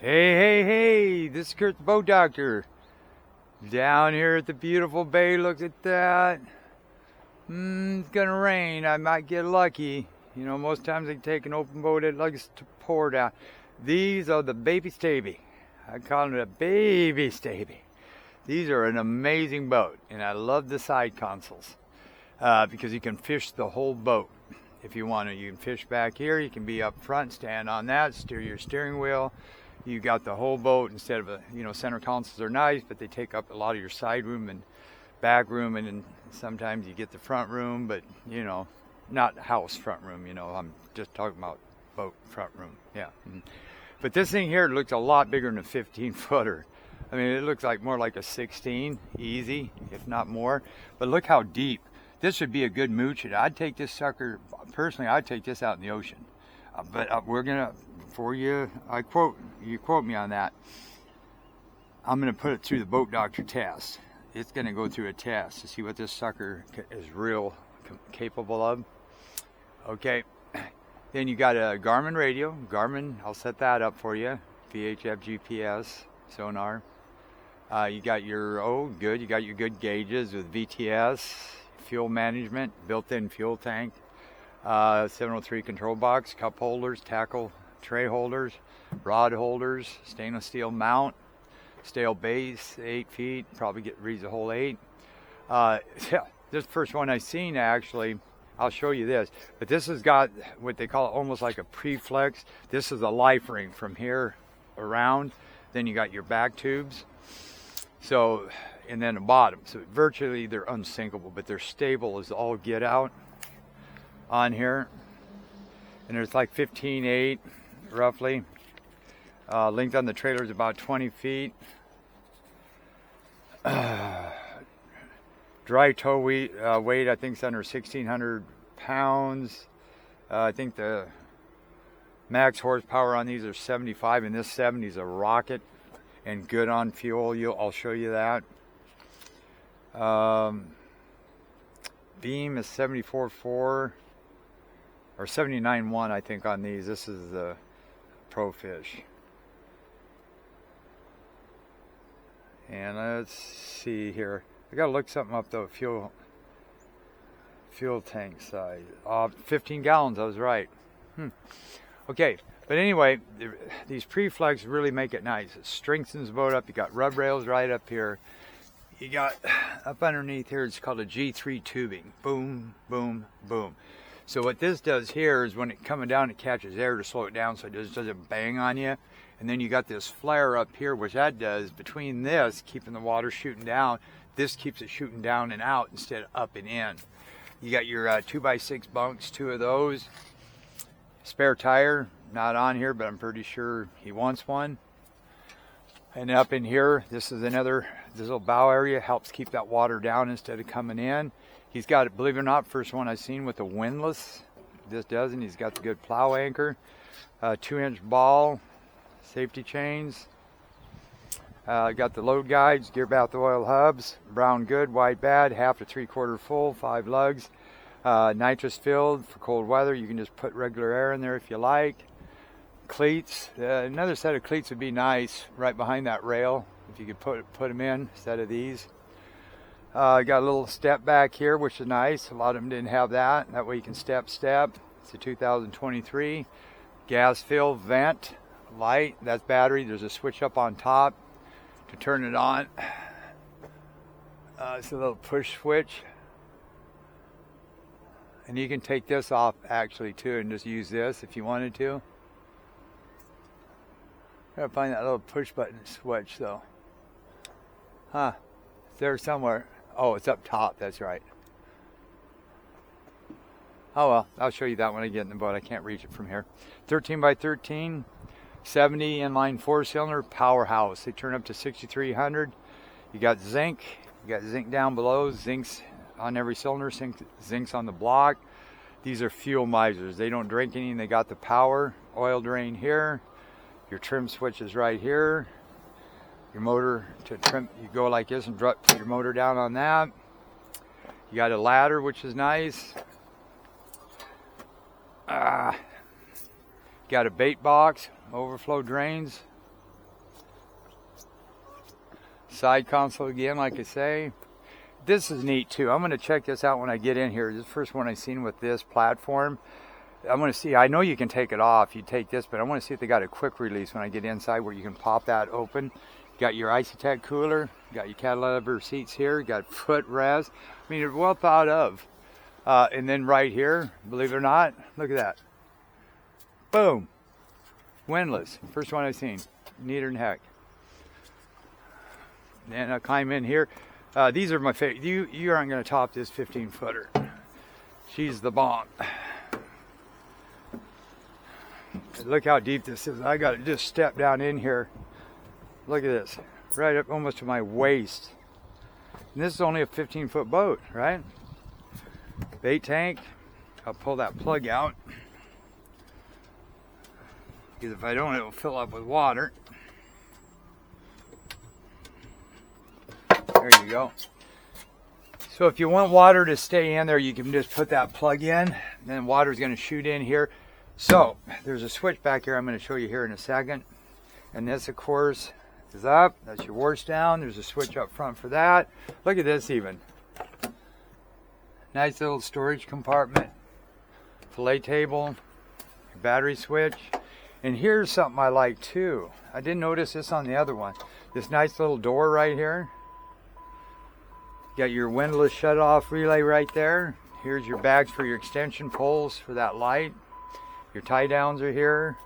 Hey, hey, hey, this is Kurt the Boat Doctor. Down here at the beautiful bay, look at that. It's gonna rain, I might get lucky. You know, most times I take an open boat, it likes to pour down. These are the baby Stabi. I call it a baby Stabi. These are an amazing boat, and I love the side consoles because you can fish the whole boat. If you want to, you can fish back here, you can be up front, stand on that, steer your steering wheel. You got the whole boat instead of center consoles are nice, but they take up a lot of your side room and back room, and then sometimes you get the front room, but not house front room. I'm just talking about boat front room. Yeah. But this thing here looks a lot bigger than a 15-footer. I mean, it looks like more like a 16, easy, if not more. But look how deep. This would be a good mooch. I'd take this sucker, personally, I'd take this out in the ocean. But we're gonna, for you, you quote me on that. I'm gonna put it through the boat doctor test. It's gonna go through a test to see what this sucker is real capable of. Okay, then you got a Garmin radio. Garmin, I'll set that up for you. VHF GPS sonar. You got your you got your good gauges with VTS, fuel management, built-in fuel tank. 703 control box, cup holders, tackle tray holders, rod holders, stainless steel mount, steel base, 8 feet, probably reads a whole 8. This first one I seen actually, I'll show you this, but this has got what they call almost like a pre-flex. This is a life ring from here around. Then you got your back tubes. So, and then the bottom. So virtually they're unsinkable, but they're stable as all get out on here. And there's like 15.8 roughly. Length on the trailer is about 20 feet. Dry tow weight I think is under 1,600 pounds. I think the max horsepower on these are 75, and this 70 is a rocket and good on fuel. I'll show you that. Beam is 74.4 or 79.1 I think on these. This is the Profish. And let's see here. I gotta look something up though. Fuel tank size. 15 gallons. I was right. Okay, but anyway, these pre-flex really make it nice. It strengthens the boat up. You got rub rails right up here. You got up underneath here. It's called a G3 tubing. Boom, boom, boom. So what this does here is when it's coming down, it catches air to slow it down, so it just doesn't bang on you. And then you got this flare up here, which that does between this, keeping the water shooting down. This keeps it shooting down and out instead of up and in. You got your 2x6 bunks, 2 of those. Spare tire, not on here, but I'm pretty sure he wants one. And up in here, this little bow area helps keep that water down instead of coming in. He's got, believe it or not, first one I've seen with a windlass. This doesn't. He's got the good plow anchor, 2-inch ball, safety chains. Got the load guides, gear bath oil hubs, brown good, white bad, 1/2 to 3/4 full, 5 lugs. Nitrous filled for cold weather. You can just put regular air in there if you like. Cleats. Another set of cleats would be nice right behind that rail if you could put them in instead of these. Got a little step back here, which is nice. A lot of them didn't have that. That way you can step. It's a 2023 gas fill vent light. That's battery. There's a switch up on top to turn it on. It's a little push switch. And you can take this off actually too and just use this if you wanted to. Gotta find that little push button switch though. It's there somewhere. Oh, it's up top, that's right. Oh well, I'll show you that when I get in the boat. I can't reach it from here. 13x13, 70 inline 4-cylinder powerhouse. They turn up to 6,300. You got zinc. You got zinc down below. Zinc's on every cylinder. Zinc's on the block. These are fuel misers. They don't drink any. They got the power. Oil drain here. Your trim switch is right here. Your motor to trim, you go like this and put your motor down on that. You got a ladder, which is nice. Got a bait box, overflow drains. Side console again, like I say. This is neat too. I'm going to check this out when I get in here. This is the first one I've seen with this platform. I'm going to see, I know you can take it off, you take this, but I want to see if they got a quick release when I get inside where you can pop that open. You got your Isotech cooler, you got your cantilever seats here, you got footrest. I mean, it's well thought of. And then right here, believe it or not, look at that. Boom. Windlass. First one I've seen. Neater than heck. And I'll climb in here. These are my favorite. You aren't going to top this 15-footer. She's the bomb. Look how deep this is. I got to just step down in here. Look at this. Right up almost to my waist. And this is only a 15-foot boat, right? Bait tank. I'll pull that plug out. Because if I don't, it will fill up with water. There you go. So if you want water to stay in there, you can just put that plug in. Then water is going to shoot in here. So there's a switch back here I'm going to show you here in a second. And this, of course, is up. That's your wash down. There's a switch up front for that. Look at this even. Nice little storage compartment. Fillet table. Battery switch. And here's something I like too. I didn't notice this on the other one. This nice little door right here. You got your windlass shut off relay right there. Here's your bags for your extension poles for that light. Your tie downs are here.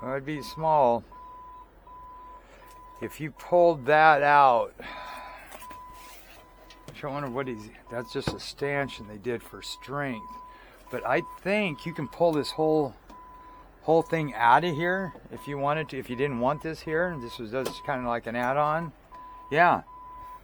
Well, it'd be small. If you pulled that out, I wonder what that's just a stanchion they did for strength. But I think you can pull this whole thing out of here if you wanted to. If you didn't want this here, this was just kind of like an add-on. Yeah.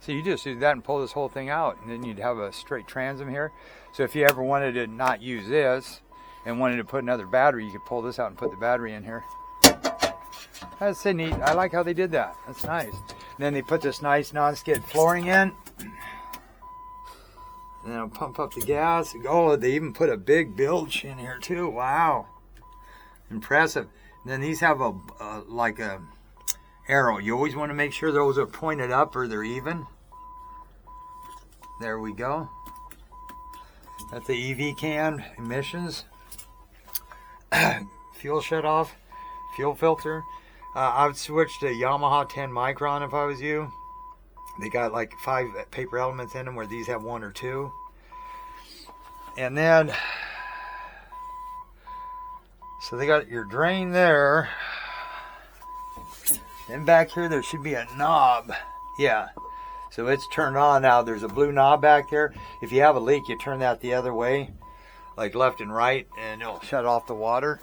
So you just do that and pull this whole thing out, and then you'd have a straight transom here. So if you ever wanted to not use this and wanted to put another battery, you could pull this out and put the battery in here. That's so neat. I like how they did that. That's nice. And then they put this nice non-skid flooring in. And then I'll pump up the gas. Oh, they even put a big bilge in here too. Wow. Impressive. And then these have like a arrow. You always want to make sure those are pointed up or they're even. There we go. That's the EV can emissions. Fuel shut off. Fuel filter. I would switch to Yamaha 10 micron if I was you. They got like 5 paper elements in them where these have 1 or 2. And then, so they got your drain there. Then back here, there should be a knob. Yeah. So it's turned on now. There's a blue knob back there. If you have a leak, you turn that the other way, like left and right, and it'll shut off the water.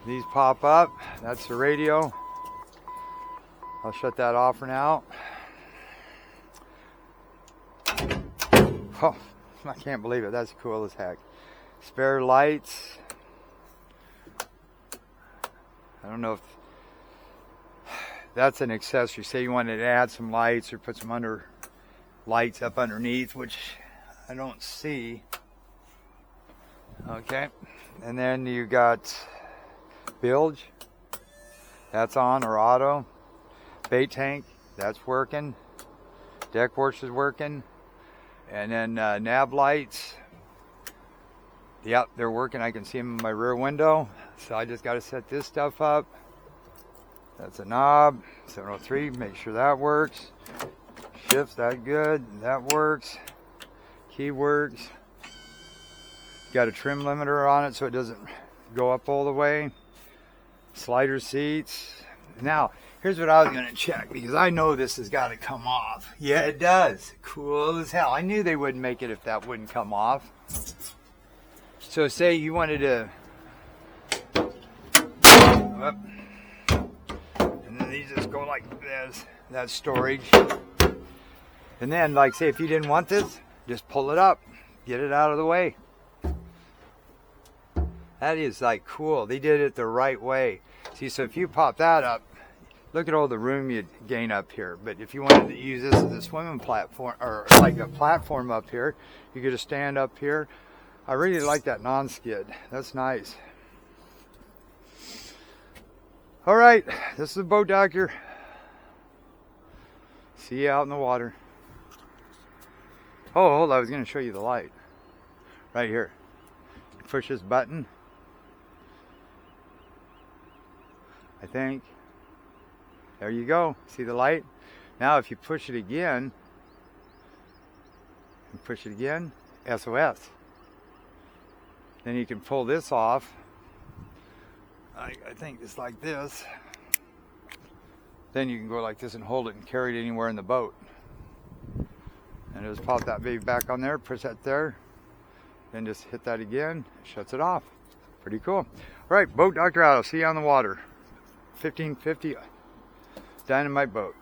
These pop up. That's the radio. I'll shut that off for now. Oh, I can't believe it. That's cool as heck. Spare lights. I don't know if that's an accessory. Say you wanted to add some lights or put some lights up underneath, which I don't see. Okay. And then you got bilge. That's on or auto. Bait tank, that's working. Deck wash is working. And then nav lights. Yep, they're working. I can see them in my rear window. So I just got to set this stuff up. That's a knob. 703, make sure that works. Shifts, that good. That works. Key works. Got a trim limiter on it so it doesn't go up all the way. Slider seats. Now, here's what I was going to check because I know this has got to come off. Yeah, it does. Cool as hell. I knew they wouldn't make it if that wouldn't come off. So say you wanted to, and then these just go like this. That's storage. And then, like, say if you didn't want this, just pull it up, get it out of the way. That is like cool. They did it the right way. See, so if you pop that up, look at all the room you'd gain up here. But if you wanted to use this as a swimming platform, or like a platform up here, you could just stand up here. I really like that non-skid. That's nice. All right, this is the boat doctor. See you out in the water. Oh, hold on, I was going to show you the light. Right here. Push this button. I think. There you go. See the light? Now if you push it again, and push it again, SOS. Then you can pull this off. I think it's like this. Then you can go like this and hold it and carry it anywhere in the boat. And just pop that baby back on there, push that there, then just hit that again, shuts it off. Pretty cool. All right, boat doctor out. I'll see you on the water. 1550 Dynamite boat.